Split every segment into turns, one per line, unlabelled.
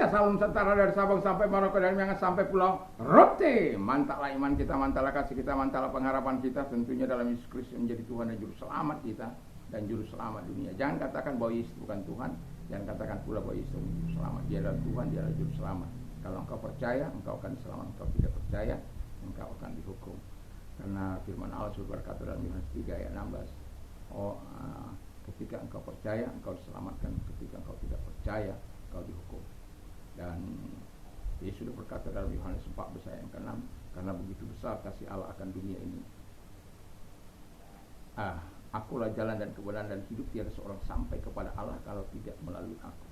Ia salam setara dari Sabang sampai Maroko, dari Miangas sampai Pulau Rote. Mantaplah iman kita, mantaplah kasih kita, mantaplah pengharapan kita tentunya dalam Yesus Kristus menjadi Tuhan dan Juru Selamat kita dan Juru Selamat dunia. Jangan katakan bahwa Yesus bukan Tuhan, jangan katakan pula bahwa Yesus adalah Juru Selamat. Dia adalah Tuhan, dia adalah Juru Selamat. Kalau engkau percaya, engkau akan selamat. Engkau tidak percaya, engkau akan dihukum. Karena firman Allah sudah berkata dalam Yohanes 3 ayat 16, ketika engkau percaya, engkau diselamatkan. Ketika engkau tidak percaya, engkau dihukum. Dan Yesus sudah berkata dalam Yohanes 14 ayat yang ke-6, karena begitu besar kasih Allah akan dunia ini. Akulah jalan dan kebenaran dan hidup, tiada seorang sampai kepada Allah kalau tidak melalui aku.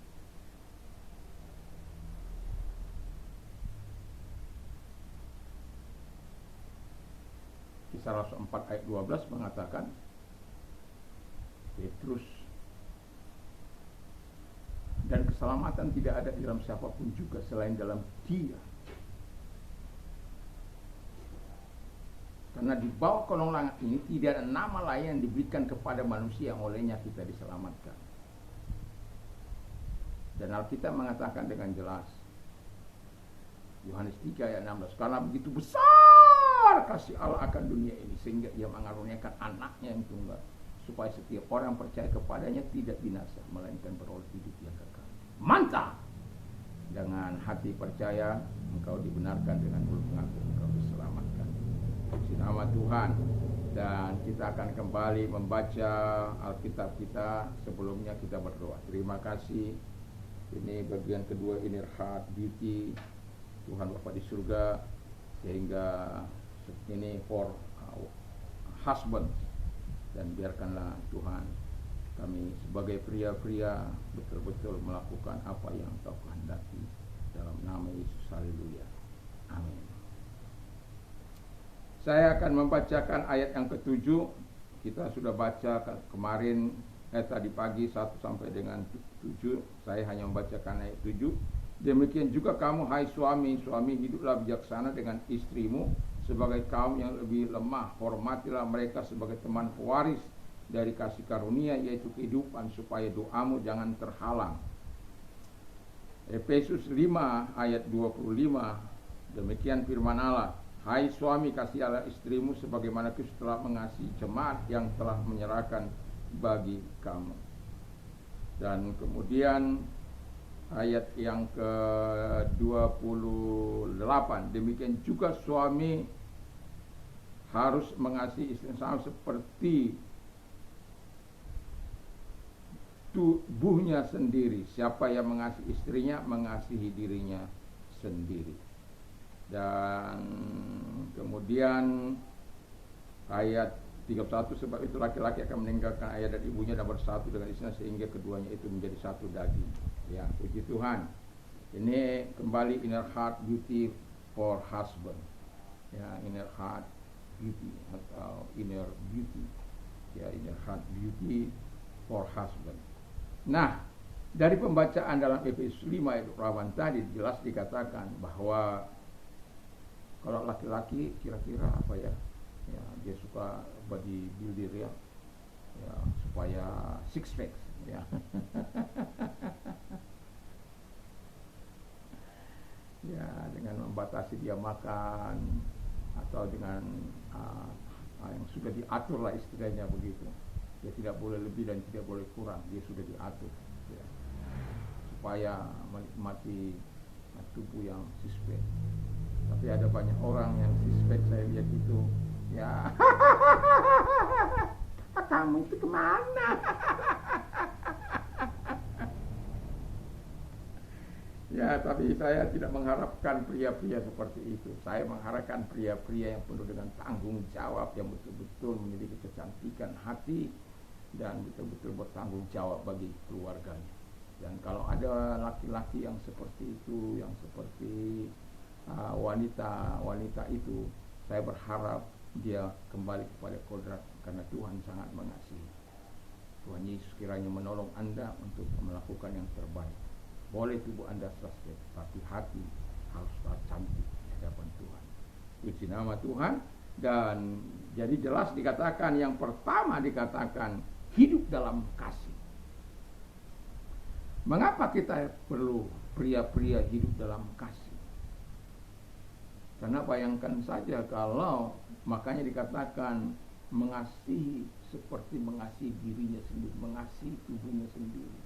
Kisah Rasul 4 ayat 12 mengatakan, Petrus, dan keselamatan tidak ada di dalam siapapun juga selain dalam Dia. Karena di bawah kolong langit ini tidak ada nama lain yang diberikan kepada manusia yang olehnya kita diselamatkan. Dan Alkitab mengatakan dengan jelas, Yohanes 3 ayat 16, karena begitu besar kasih Allah akan dunia ini sehingga Ia mengaruniakan anaknya yang tunggal, supaya setiap orang percaya kepadanya tidak binasa, melainkan beroleh hidup yang kekal. Mantap! Dengan hati percaya, engkau dibenarkan, dengan mulut mengaku engkau diselamatkan. Puji nama Tuhan. Dan kita akan kembali membaca Alkitab kita. Sebelumnya kita berdoa. Terima kasih. Ini bagian kedua, Inner Heart Beauty. Tuhan Bapa di surga, sehingga ini for husband. Dan biarkanlah Tuhan, kami sebagai pria-pria betul-betul melakukan apa yang Engkau kehendaki dalam nama Yesus. Haleluya. Amin. Saya akan membacakan ayat yang ke-7. Kita sudah baca kemarin, tadi pagi 1 sampai dengan 7. Saya hanya membacakan ayat 7. Demikian juga kamu, hai suami, hiduplah bijaksana dengan istrimu sebagai kaum yang lebih lemah. Hormatilah mereka sebagai teman pewaris dari kasih karunia, yaitu kehidupan, supaya doamu jangan terhalang. Efesus 5 ayat 25. Demikian firman Allah, hai suami, kasihilah istrimu sebagaimana Kristus telah mengasihi jemaat yang telah menyerahkan bagi kamu. Dan kemudian ayat yang ke-28, demikian juga suami harus mengasihi istri sama seperti tubuhnya sendiri. Siapa yang mengasihi istrinya, mengasihi dirinya sendiri. Dan kemudian ayat 31, sebab itu laki-laki akan meninggalkan ayah dan ibunya dan bersatu dengan istrinya sehingga keduanya itu menjadi satu daging. Ya, puji Tuhan. Ini kembali Inner Heart Beauty for Husband. Ya, Inner Heart Beauty atau Inner Beauty. Ya, Inner Heart Beauty for Husband. Nah, dari pembacaan dalam Efesus 5 ayat 8 tadi jelas dikatakan bahwa kalau laki-laki kira-kira apa ya? Ya, dia suka body builder ya, supaya six pack ya. Ya, dengan membatasi dia makan atau dengan yang sudah diatur lah istilahnya begitu. Dia tidak boleh lebih dan tidak boleh kurang, dia sudah diatur ya, supaya menikmati tubuh yang six pack. Tapi ada banyak orang yang six pack saya lihat itu ya. Kamu itu kemana? Ya, tapi saya tidak mengharapkan pria-pria seperti itu. Saya mengharapkan pria-pria yang penuh dengan tanggung jawab, yang betul-betul memiliki kecantikan hati dan betul-betul bertanggung jawab bagi keluarganya. Dan kalau ada laki-laki yang seperti itu, yang seperti wanita itu, saya berharap dia kembali kepada kodrat, karena Tuhan sangat mengasihi. Tuhan Yesus kiranya menolong Anda untuk melakukan yang terbaik. Boleh tubuh Anda sesat, tapi hati harus cantik di hadapan Tuhan. Puji nama Tuhan. Dan jadi jelas dikatakan, yang pertama dikatakan hidup dalam kasih. Mengapa kita perlu pria-pria hidup dalam kasih? Karena bayangkan saja kalau, makanya dikatakan mengasihi seperti mengasihi dirinya sendiri, mengasihi tubuhnya sendiri.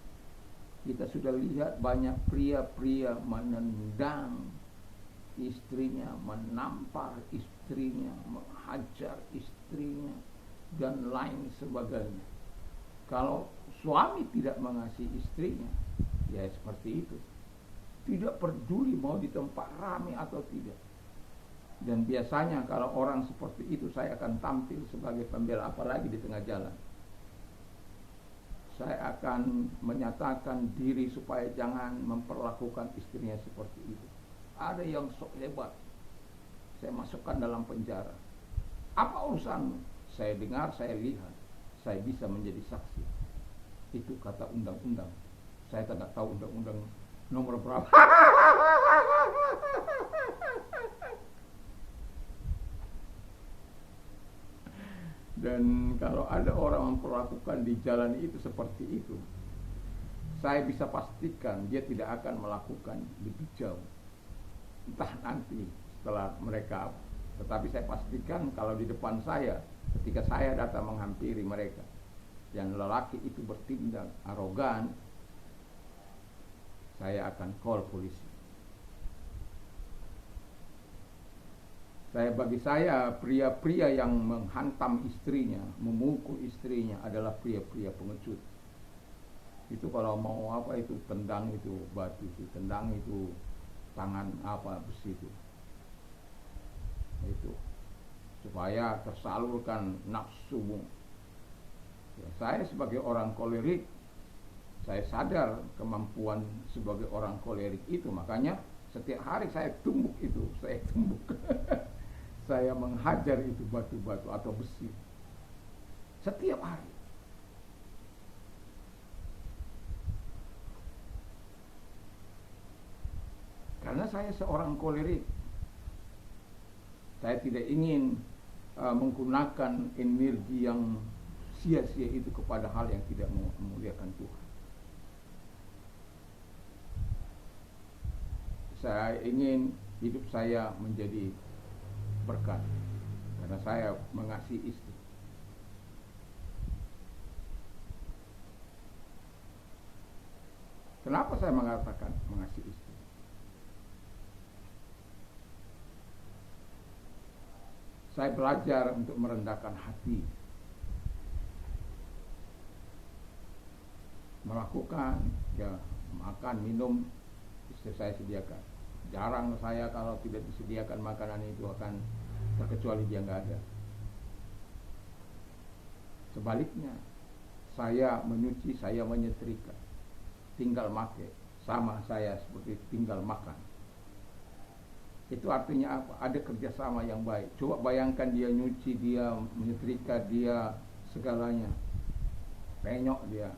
Kita sudah lihat banyak pria-pria menendang istrinya, menampar istrinya, menghajar istrinya, dan lain sebagainya. Kalau suami tidak mengasihi istrinya, ya seperti itu. Tidak peduli mau di tempat ramai atau tidak. Dan biasanya kalau orang seperti itu, saya akan tampil sebagai pembela, apalagi di tengah jalan. Saya akan menyatakan diri supaya jangan memperlakukan istrinya seperti itu. Ada yang sok hebat, saya masukkan dalam penjara. Apa urusanmu? Saya dengar, saya lihat, saya bisa menjadi saksi. Itu kata undang-undang. Saya tidak tahu undang-undang nomor berapa. Dan kalau ada orang memperlakukan di jalan itu seperti itu, saya bisa pastikan dia tidak akan melakukan lebih jauh. Entah nanti setelah mereka, tetapi saya pastikan kalau di depan saya, ketika saya datang menghampiri mereka, yang lelaki itu bertindak arogan, saya akan call polisi. Bagi saya, pria-pria yang menghantam istrinya, memukul istrinya adalah pria-pria pengecut. Itu kalau mau apa itu, tendang itu batu, itu tendang itu tangan apa besi itu. Itu supaya tersalurkan nafsumu. Ya, saya sebagai orang kolerik, saya sadar kemampuan sebagai orang kolerik itu, makanya setiap hari saya tumbuk itu, saya tumbuk. Saya menghajar itu batu-batu atau besi setiap hari. Karena saya seorang kolerik, saya tidak ingin menggunakan energi yang sia-sia itu kepada hal yang tidak memuliakan Tuhan. Saya ingin hidup saya menjadi berkat karena saya mengasihi istri. Kenapa saya mengatakan mengasihi istri? Saya belajar untuk merendahkan hati, melakukan ya makan minum istri saya sediakan. Jarang saya kalau tidak disediakan makanan itu akan terkecuali dia nggak ada. Sebaliknya, saya menyuci, saya menyetrika, tinggal make, sama saya seperti tinggal makan. Itu artinya apa? Ada kerjasama yang baik. Coba bayangkan dia nyuci, dia menyetrika, dia segalanya, penyok dia.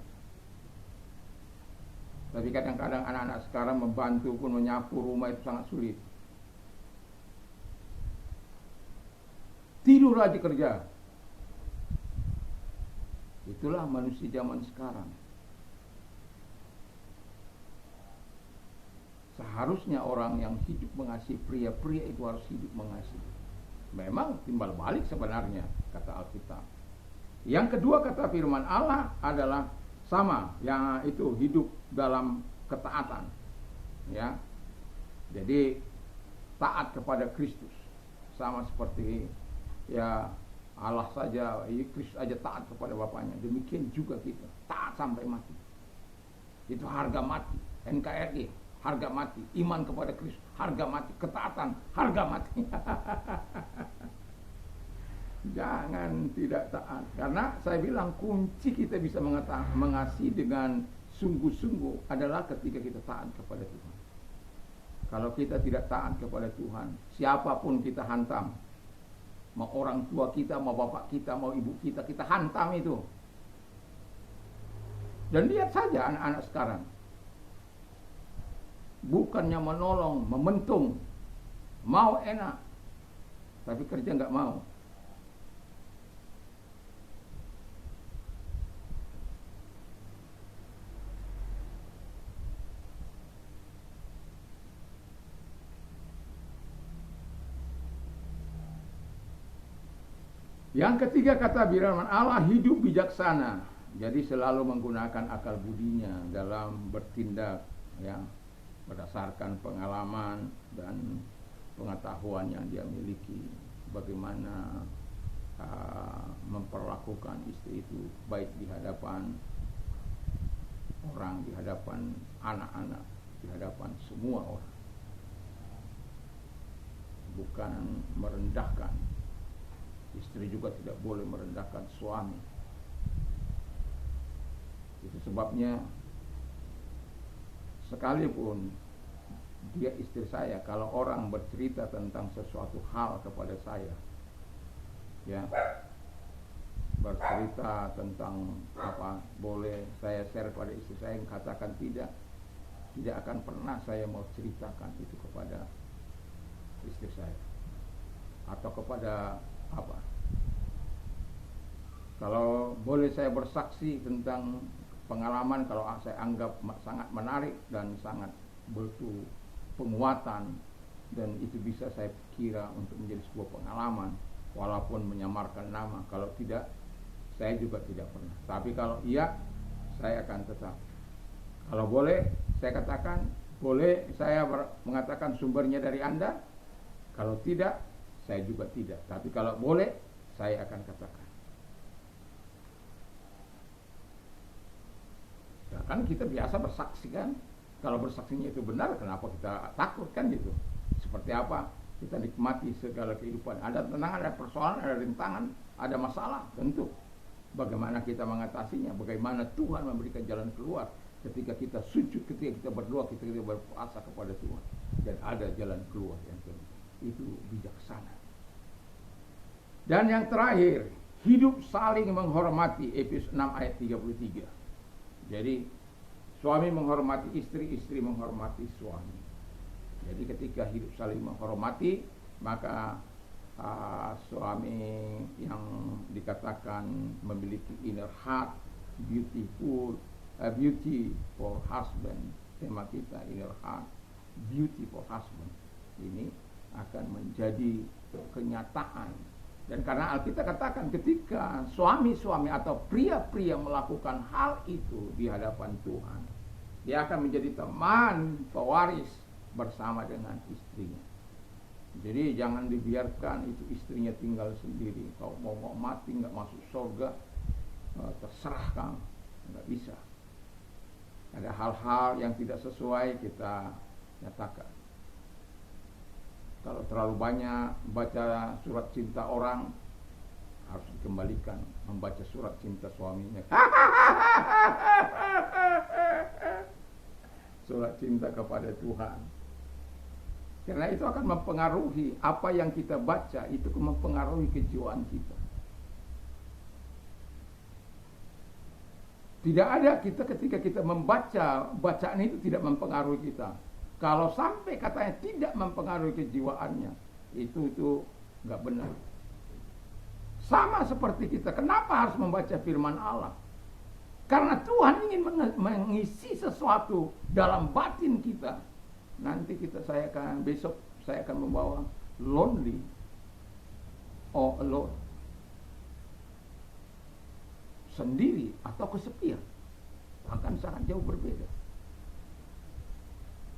Tapi kadang-kadang anak-anak sekarang membantu pun menyapu rumah itu sangat sulit. Tidur aja kerja. Itulah manusia zaman sekarang. Seharusnya orang yang hidup mengasihi, pria-pria itu harus hidup mengasihi. Memang timbal balik sebenarnya, kata Alkitab. Yang kedua kata firman Allah adalah sama, yang itu hidup dalam ketaatan, ya. Jadi taat kepada Kristus, sama seperti ya Allah saja, Kristus aja taat kepada Bapaknya. Demikian juga kita taat sampai mati. Itu harga mati. NKRI harga mati, iman kepada Kristus harga mati, ketaatan harga mati. Jangan tidak taat. Karena saya bilang kunci kita bisa mengasihi dengan sungguh-sungguh adalah ketika kita taat kepada Tuhan. Kalau kita tidak taat kepada Tuhan, siapapun kita hantam. Mau orang tua kita, mau bapak kita, mau ibu kita hantam itu. Dan lihat saja anak-anak sekarang. Bukannya menolong, mementung, mau enak, tapi kerja nggak mau. Yang ketiga, kata firman Allah, hidup bijaksana. Jadi selalu menggunakan akal budinya dalam bertindak, ya, berdasarkan pengalaman dan pengetahuan yang dia miliki. Bagaimana memperlakukan istri itu baik di hadapan orang, di hadapan anak-anak, di hadapan semua orang. Bukan merendahkan. Istri juga tidak boleh merendahkan suami. Itu sebabnya sekalipun dia istri saya, kalau orang bercerita tentang sesuatu hal kepada saya, ya, bercerita tentang apa, boleh saya share pada istri saya, yang katakan tidak akan pernah saya mau ceritakan itu kepada istri saya atau kepada apa. Kalau boleh saya bersaksi tentang pengalaman, kalau saya anggap sangat menarik dan sangat butuh penguatan, dan itu bisa saya kira untuk menjadi sebuah pengalaman, walaupun menyamarkan nama. Kalau tidak, saya juga tidak pernah. Tapi kalau iya, saya akan tetap. Kalau boleh, saya katakan, boleh saya mengatakan sumbernya dari Anda. Kalau tidak, saya juga tidak. Tapi kalau boleh, saya akan katakan. Ya kan kita biasa bersaksi kan. Kalau bersaksinya itu benar, kenapa kita takut kan gitu. Seperti apa? Kita nikmati segala kehidupan. Ada tantangan, ada persoalan, ada rintangan, ada masalah, tentu. Bagaimana kita mengatasinya? Bagaimana Tuhan memberikan jalan keluar ketika kita sujud, ketika kita berdoa, ketika kita berpuasa kepada Tuhan. Dan ada jalan keluar yang tentu. Itu bijaksana. Dan yang terakhir, hidup saling menghormati, Efesus 6 ayat 33. Jadi suami menghormati istri, istri menghormati suami. Jadi ketika hidup saling menghormati, maka suami yang dikatakan memiliki inner heart, beauty for husband, tema kita inner heart, beauty for husband, ini akan menjadi kenyataan. Dan karena Alkitab katakan ketika suami-suami atau pria-pria melakukan hal itu di hadapan Tuhan, dia akan menjadi teman pewaris bersama dengan istrinya. Jadi jangan dibiarkan itu istrinya tinggal sendiri. Kalau mau mati nggak masuk surga, terserah kamu, nggak bisa. Ada hal-hal yang tidak sesuai kita nyatakan. Kalau terlalu banyak baca surat cinta orang, harus dikembalikan membaca surat cinta suaminya. Surat cinta kepada Tuhan. Karena itu akan mempengaruhi apa yang kita baca, itu akan mempengaruhi kejiwaan kita. Tidak ada kita ketika kita membaca, bacaan itu tidak mempengaruhi kita. Kalau sampai katanya tidak mempengaruhi kejiwaannya, itu nggak benar. Sama seperti kita, kenapa harus membaca firman Allah? Karena Tuhan ingin mengisi sesuatu dalam batin kita. Nanti besok saya akan membawa lonely or alone, sendiri atau kesepian, akan sangat jauh berbeda.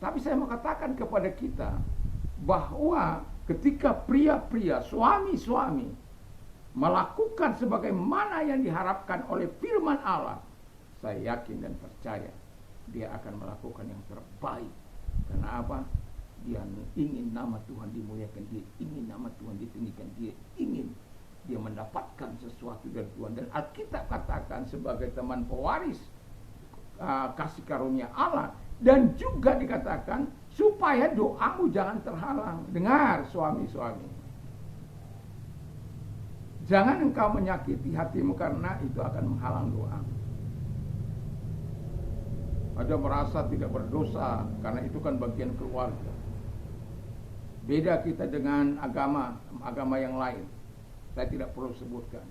Tapi saya mau katakan kepada kita bahwa ketika pria-pria, suami-suami melakukan sebagaimana yang diharapkan oleh firman Allah, saya yakin dan percaya dia akan melakukan yang terbaik. Karena apa? Dia ingin nama Tuhan dimuliakan, dia ingin nama Tuhan ditinggikan, dia ingin dia mendapatkan sesuatu dari Tuhan. Dan Alkitab katakan sebagai teman pewaris kasih karunia Allah. Dan juga dikatakan supaya doamu jangan terhalang. Dengar suami-suami, jangan engkau menyakiti hatimu karena itu akan menghalang doa. Ada merasa tidak berdosa karena itu kan bagian keluarga. Beda kita dengan agama yang lain. Saya tidak perlu sebutkan.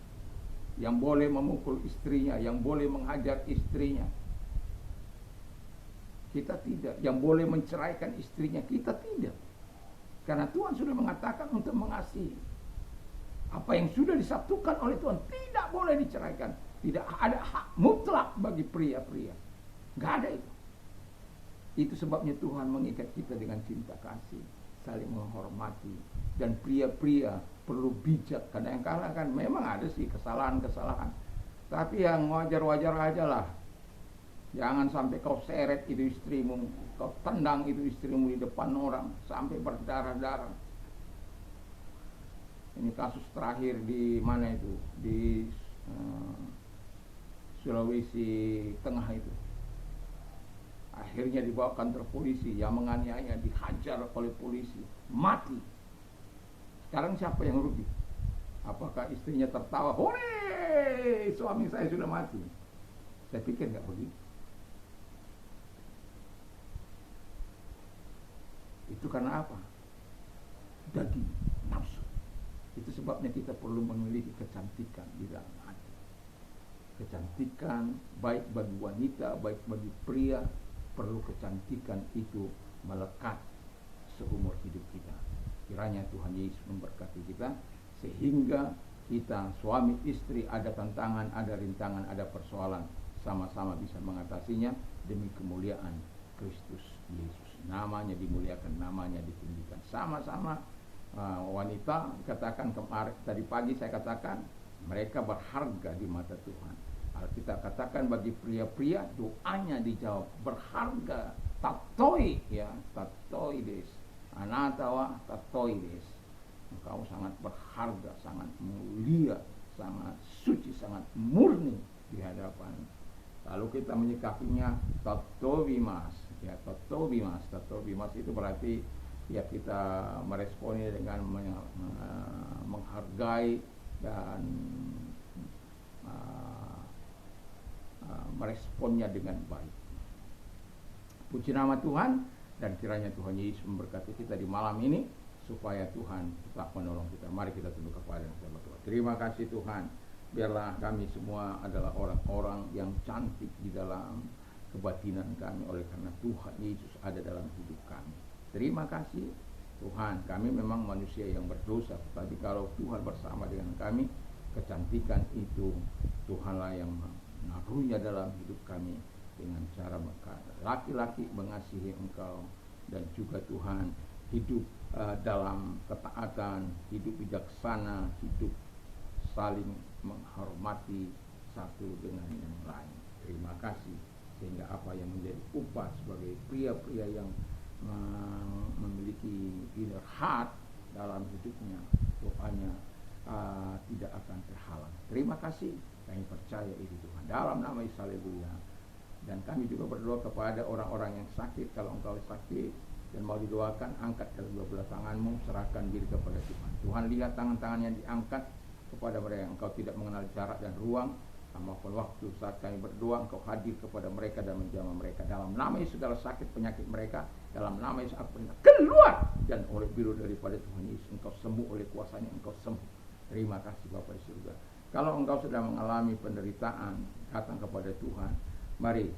Yang boleh memukul istrinya, yang boleh menghajar istrinya, kita tidak. Yang boleh menceraikan istrinya, kita tidak. Karena Tuhan sudah mengatakan untuk mengasihi. Apa yang sudah disatukan oleh Tuhan tidak boleh diceraikan. Tidak ada hak mutlak bagi pria-pria. Nggak ada itu. Itu sebabnya Tuhan mengikat kita dengan cinta kasih, saling menghormati. Dan pria-pria perlu bijak. Kadang-kadang kan memang ada sih kesalahan-kesalahan. Tapi yang wajar-wajar aja lah. Jangan sampai kau seret itu istrimu, kau tendang itu istrimu di depan orang sampai berdarah-darah. Ini kasus terakhir di mana itu? Di Sulawesi Tengah itu. Akhirnya dibawa kantor polisi, yang menganiaya dihajar oleh polisi, mati. Sekarang siapa yang rugi? Apakah istrinya tertawa, hore, suami saya sudah mati? Saya pikir nggak begitu. Itu karena apa? Daging, nafsu. Itu sebabnya kita perlu memiliki kecantikan di dalam hati. Kecantikan baik bagi wanita, baik bagi pria, perlu kecantikan itu melekat seumur hidup kita. Kiranya Tuhan Yesus memberkati kita sehingga kita suami istri ada tantangan, ada rintangan, ada persoalan, sama-sama bisa mengatasinya demi kemuliaan Kristus Yesus. Namanya dimuliakan, namanya ditinggikan. Sama-sama wanita, katakan kemarin tadi pagi saya katakan mereka berharga di mata Tuhan. Kita katakan bagi pria-pria doanya dijawab, berharga, tatoi ya, tatoides, anatawa tatoides. Engkau sangat berharga, sangat mulia, sangat suci, sangat murni di hadapan. Lalu kita menyikapinya tatowimas, ya tatowimas itu berarti ya kita meresponnya dengan menghargai dan meresponnya dengan baik. Puji nama Tuhan, dan kiranya Tuhan Yesus memberkati kita di malam ini supaya Tuhan tetap menolong kita. Mari kita tunduk kepada kita berdoa. Terima kasih Tuhan, biarlah kami semua adalah orang-orang yang cantik di dalam kebatinan kami oleh karena Tuhan Yesus ada dalam hidup kami. Terima kasih Tuhan, kami memang manusia yang berdosa, tapi kalau Tuhan bersama dengan kami, kecantikan itu Tuhanlah yang menaruhnya dalam hidup kami dengan cara laki-laki mengasihi Engkau, dan juga Tuhan hidup dalam ketaatan, hidup bijaksana, hidup saling menghormati satu dengan yang lain. Terima kasih, sehingga apa yang menjadi upah sebagai pria-pria yang memiliki inner heart dalam hidupnya, doanya tidak akan terhalang. Terima kasih, kami percaya itu Tuhan, dalam nama Yesus, haleluya. Dan kami juga berdoa kepada orang-orang yang sakit. Kalau engkau sakit dan mau didoakan, angkat kedua belah tanganmu, serahkan diri kepada Tuhan. Tuhan lihat tangan-tangan yang diangkat kepada mereka yang engkau tidak mengenal jarak dan ruang maupun waktu. Saat kami berdoa, engkau hadir kepada mereka dan menjamah mereka. Dalam nama Yesus, segala sakit penyakit mereka, dalam nama Yesus aku perintah keluar, dan oleh biru daripada Tuhan Yesus engkau sembuh, oleh kuasanya engkau sembuh. Terima kasih Bapa di surga. Kalau engkau sedang mengalami penderitaan, datang kepada Tuhan. Mari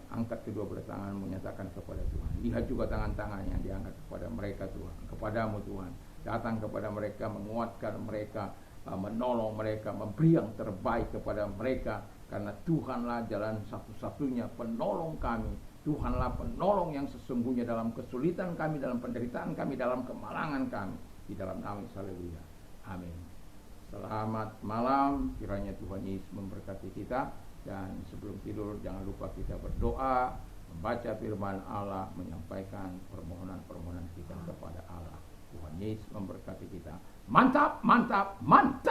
angkat kedua belah tanganmu, nyatakan kepada Tuhan. Lihat juga tangan-tangan yang diangkat kepada mereka Tuhan, kepadamu Tuhan. Datang kepada mereka, menguatkan mereka, menolong mereka, memberi yang terbaik kepada mereka, karena Tuhanlah jalan satu-satunya penolong kami. Tuhanlah penolong yang sesungguhnya dalam kesulitan kami, dalam penderitaan kami, dalam kemalangan kami. Di dalam nama Yesus, haleluya. Amin. Selamat malam, kiranya Tuhan Yesus memberkati kita. Dan sebelum tidur jangan lupa kita berdoa, membaca firman Allah, menyampaikan permohonan-permohonan kita kepada Allah. Tuhan Yesus memberkati kita. Mantap, mantap, mantap.